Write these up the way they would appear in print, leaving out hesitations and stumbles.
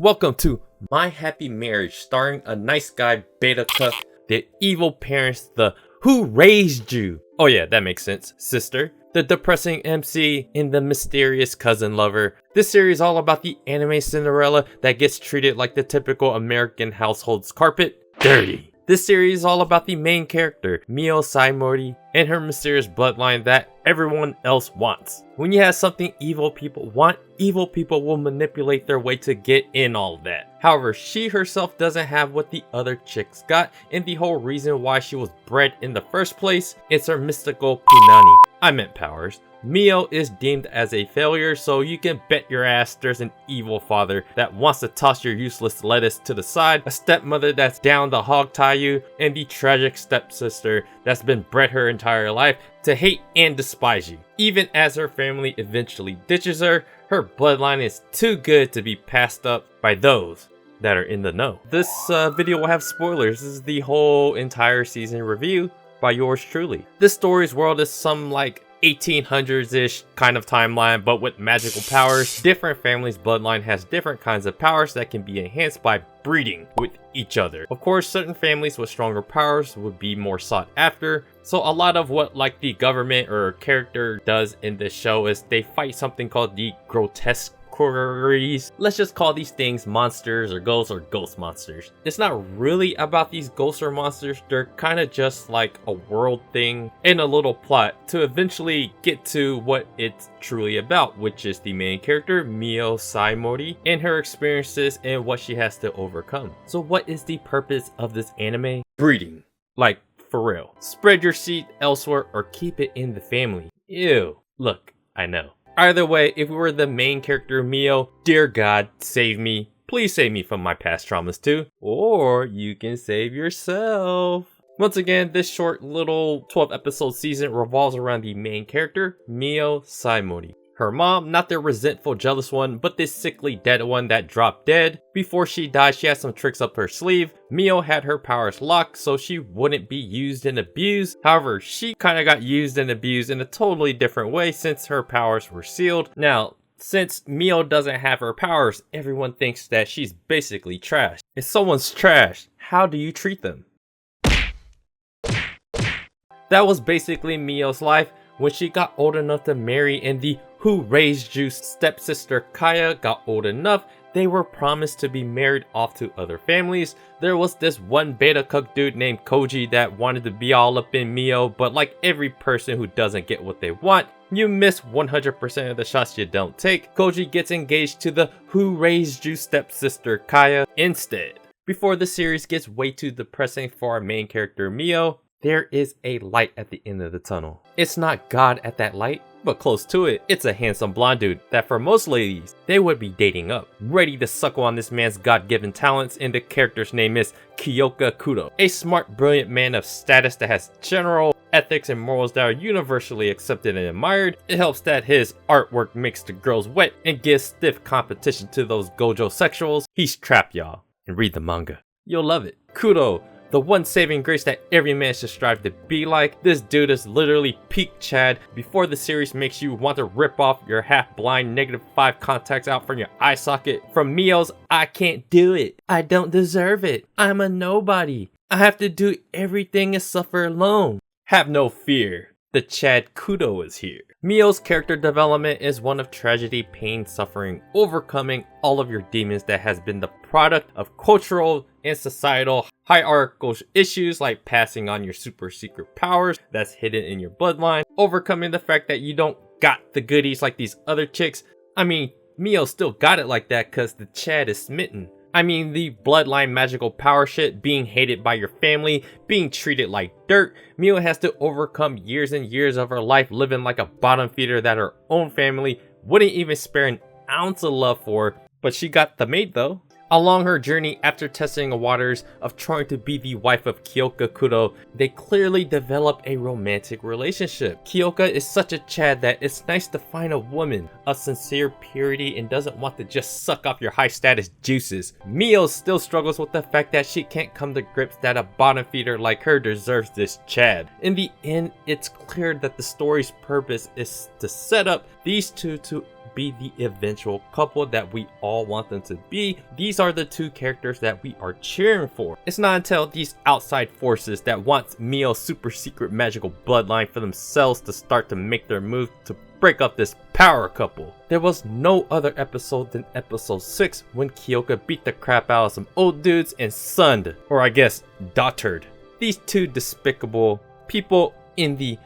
Welcome to My Happy Marriage, starring a nice guy, Beta Cuck, the evil parents, the who raised you. Oh yeah, that makes sense. Sister, the depressing MC, and the mysterious cousin lover. This series is all about the anime Cinderella that gets treated like the typical American household's carpet, dirty. This series is all about the main character, Mio Saimori, and her mysterious bloodline that everyone else wants. When you have something evil people want, evil people will manipulate their way to get in all of that. However, she herself doesn't have what the other chicks got, and the whole reason why she was bred in the first place is her mystical punani. I meant powers. Mio is deemed as a failure, so you can bet your ass there's an evil father that wants to toss your useless lettuce to the side, a stepmother that's down to hog tie you, and the tragic stepsister that's been bred her entire life to hate and despise you. Even as her family eventually ditches her, her bloodline is too good to be passed up by those that are in the know. This video will have spoilers. This is the whole entire season review by yours truly. This story's world is some like 1800s-ish kind of timeline, but with magical powers. Different families' bloodline has different kinds of powers that can be enhanced by breeding with each other. Of course, certain families with stronger powers would be more sought after. So a lot of what like the government or character does in this show is they fight something called the grotesque. Let's just call these things monsters or ghost monsters. It's not really about these ghosts or monsters. They're kind of just like a world thing and a little plot to eventually get to what it's truly about, which is the main character, Mio Saimori, and her experiences and what she has to overcome. So what is the purpose of this anime? Breeding. Like, for real. Spread your seed elsewhere or keep it in the family. Ew. Look, I know. Either way, if we were the main character Mio, dear God, save me. Please save me from my past traumas too. Or you can save yourself. Once again, this short little 12 episode season revolves around the main character, Mio Saimori. Her mom, not the resentful, jealous one, but this sickly dead one that dropped dead. Before she died, she had some tricks up her sleeve. Mio had her powers locked so she wouldn't be used and abused. However, she kind of got used and abused in a totally different way since her powers were sealed. Now, since Mio doesn't have her powers, everyone thinks that she's basically trash. If someone's trash, how do you treat them? That was basically Mio's life when she got old enough to marry, and the who raised you stepsister Kaya got old enough. They were promised to be married off to other families. There was this one Beta Cuck dude named Koji that wanted to be all up in Mio, but like every person who doesn't get what they want, you miss 100% of the shots you don't take. Koji gets engaged to the who raised you stepsister Kaya instead. Before the series gets way too depressing for our main character Mio, there is a light at the end of the tunnel. It's not God at that light, but close to it. It's a handsome blonde dude that for most ladies, they would be dating up, ready to suckle on this man's God-given talents, and the character's name is Kyoka Kudo. A smart, brilliant man of status that has general ethics and morals that are universally accepted and admired. It helps that his artwork makes the girls wet and gives stiff competition to those gojo sexuals. He's trapped, y'all, and read the manga. You'll love it. Kudo, the one saving grace that every man should strive to be like. This dude is literally peak Chad before the series makes you want to rip off your half-blind -5 contacts out from your eye socket. From Mio's, I can't do it. I don't deserve it. I'm a nobody. I have to do everything and suffer alone. Have no fear. The Chad Kudo is here. Mio's character development is one of tragedy, pain, suffering, overcoming all of your demons that has been the product of cultural and societal hierarchical issues like passing on your super secret powers that's hidden in your bloodline, overcoming the fact that you don't got the goodies like these other chicks. I mean, Mio still got it like that cause the Chad is smitten. I mean, the bloodline magical power shit, being hated by your family, being treated like dirt. Mio has to overcome years and years of her life living like a bottom feeder that her own family wouldn't even spare an ounce of love for. But she got the mate though. Along her journey after testing the waters of trying to be the wife of Kyoka Kudo, they clearly develop a romantic relationship. Kyoka is such a Chad that it's nice to find a woman of sincere purity and doesn't want to just suck off your high status juices. Mio still struggles with the fact that she can't come to grips that a bottom feeder like her deserves this Chad. In the end, it's clear that the story's purpose is to set up these two to be the eventual couple that we all want them to be. These are the two characters that we are cheering for. It's not until these outside forces that want Mio's super secret magical bloodline for themselves to start to make their move to break up this power couple. There was no other episode than episode 6 when Kyoka beat the crap out of some old dudes and sunned, or I guess daughtered, these two despicable people in the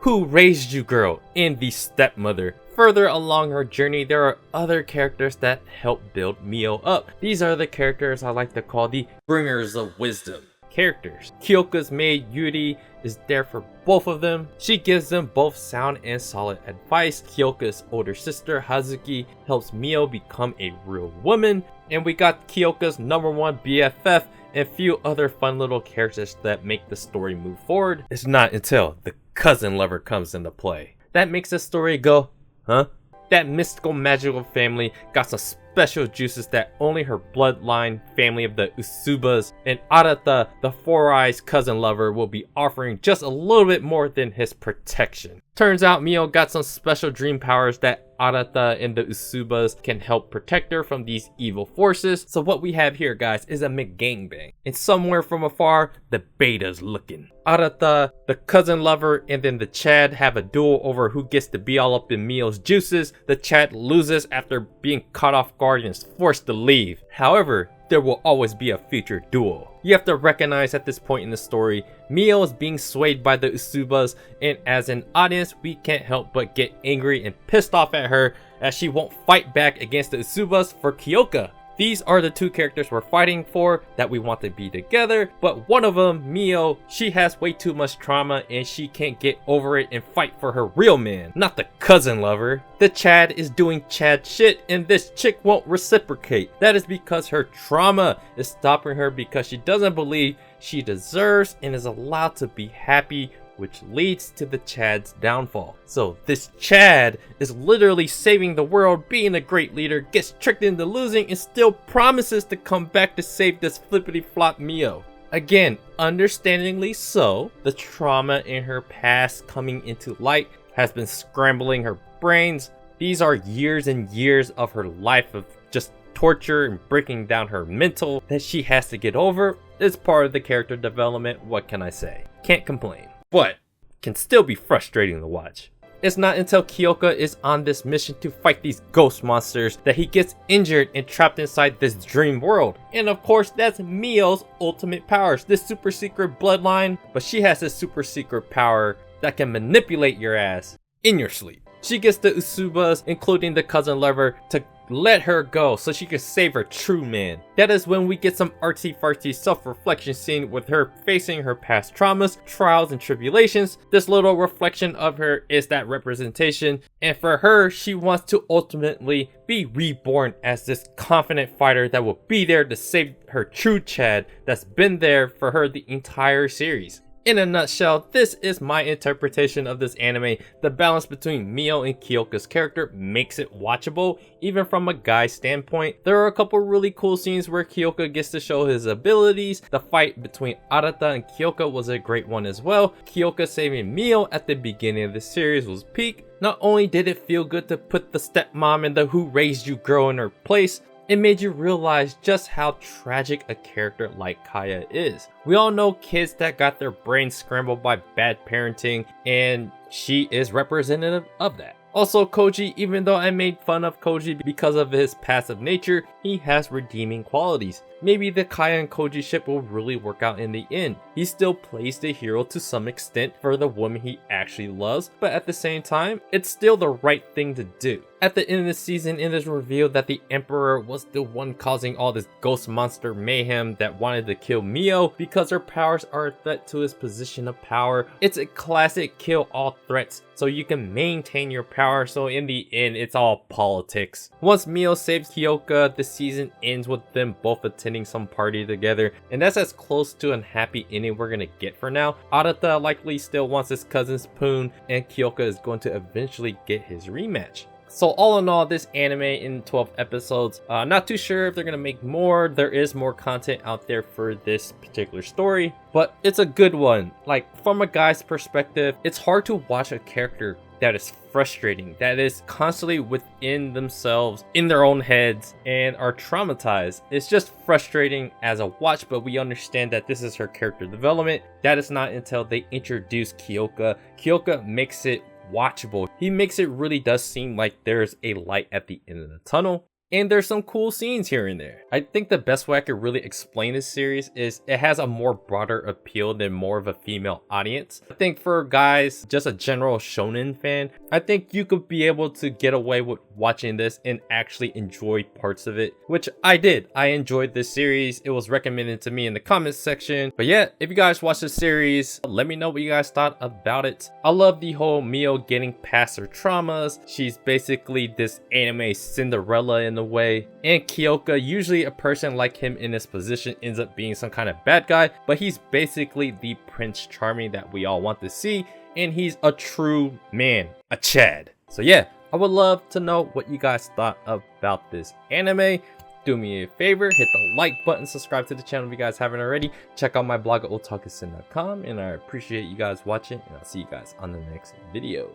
Who Raised You girl and the stepmother. Further along her journey, there are other characters that help build Mio up. These are the characters I like to call the bringers of wisdom characters. Kyoka's maid Yuri is there for both of them. She gives them both sound and solid advice. Kyoka's older sister Hazuki helps Mio become a real woman. And we got Kyoka's #1 BFF and a few other fun little characters that make the story move forward. It's not until the cousin lover comes into play that makes the story go, huh? That mystical magical family got some special juices that only her bloodline family of the Usubas and Arata, the Four Eyes cousin lover, will be offering just a little bit more than his protection. Turns out Mio got some special dream powers that Arata and the Usubas can help protect her from these evil forces. So what we have here, guys, is a McGangbang. And somewhere from afar, the beta's looking. Arata, the cousin lover, and then the Chad have a duel over who gets to be all up in Mio's juices. The Chad loses after being caught off guard and is forced to leave. However, there will always be a future duel. You have to recognize at this point in the story, Mio is being swayed by the Usubas, and as an audience, we can't help but get angry and pissed off at her as she won't fight back against the Usubas for Kyoka. These are the two characters we're fighting for that we want to be together, but one of them, Mio, she has way too much trauma and she can't get over it and fight for her real man, not the cousin lover. The Chad is doing Chad shit and this chick won't reciprocate. That is because her trauma is stopping her because she doesn't believe she deserves and is allowed to be happy, which leads to the Chad's downfall. So this Chad is literally saving the world, being a great leader, gets tricked into losing, and still promises to come back to save this flippity flop Mio. Again, understandingly so, the trauma in her past coming into light has been scrambling her brains. These are years and years of her life of just torture and breaking down her mental that she has to get over. It's part of the character development, what can I say? Can't complain. But can still be frustrating to watch. It's not until Kyoka is on this mission to fight these ghost monsters that he gets injured and trapped inside this dream world. And of course, that's Mio's ultimate powers, this super secret bloodline. But she has this super secret power that can manipulate your ass in your sleep. She gets the Usubas, including the cousin lover, to let her go so she can save her true man. That is when we get some artsy fartsy self-reflection scene with her facing her past traumas, trials, and tribulations. This little reflection of her is that representation, and for her, she wants to ultimately be reborn as this confident fighter that will be there to save her true Chad that's been there for her the entire series. In a nutshell, this is my interpretation of this anime. The balance between Mio and Kyoka's character makes it watchable, even from a guy's standpoint. There are a couple really cool scenes where Kyoka gets to show his abilities. The fight between Arata and Kyoka was a great one as well. Kyoka saving Mio at the beginning of the series was peak. Not only did it feel good to put the stepmom and the Who Raised You girl in her place, it made you realize just how tragic a character like Kaya is. We all know kids that got their brains scrambled by bad parenting, and she is representative of that. Also, Koji, even though I made fun of Koji because of his passive nature, he has redeeming qualities. Maybe the Kaya and Koji ship will really work out in the end. He still plays the hero to some extent for the woman he actually loves, but at the same time, it's still the right thing to do. At the end of the season, it is revealed that the Emperor was the one causing all this ghost monster mayhem that wanted to kill Mio because her powers are a threat to his position of power. It's a classic kill all threats so you can maintain your power, so in the end, it's all politics. Once Mio saves Kyoka, the season ends with them both attending some party together, and that's as close to a happy ending we're gonna get for now. Arata likely still wants his cousin's Poon, and Kyoka is going to eventually get his rematch. So all in all, this anime in 12 episodes, not too sure if they're gonna make more. There is more content out there for this particular story, but it's a good one. Like, from a guy's perspective, it's hard to watch a character that is frustrating, that is constantly within themselves, in their own heads, and are traumatized. It's just frustrating as a watch, but we understand that this is her character development. That is not until they introduce Kyoka. Kyoka makes it watchable. He makes it really does seem like there's a light at the end of the tunnel. And there's some cool scenes here and there. I think the best way I could really explain this series is it has a more broader appeal than more of a female audience. I think for guys, just a general shonen fan, I think you could be able to get away with watching this and actually enjoy parts of it, which I did. I enjoyed this series. It was recommended to me in the comments section. But yeah, if you guys watch this series, let me know what you guys thought about it. I love the whole Mio getting past her traumas. She's basically this anime Cinderella in the way, and Kyoka, usually a person like him in this position ends up being some kind of bad guy, but he's basically the Prince Charming that we all want to see, and he's a true man, a Chad. So yeah, I would love to know what you guys thought about this anime. Do me a favor, hit the like button, subscribe to the channel if you guys haven't already, check out my blog at otakusen.com, and I appreciate you guys watching, and I'll see you guys on the next video.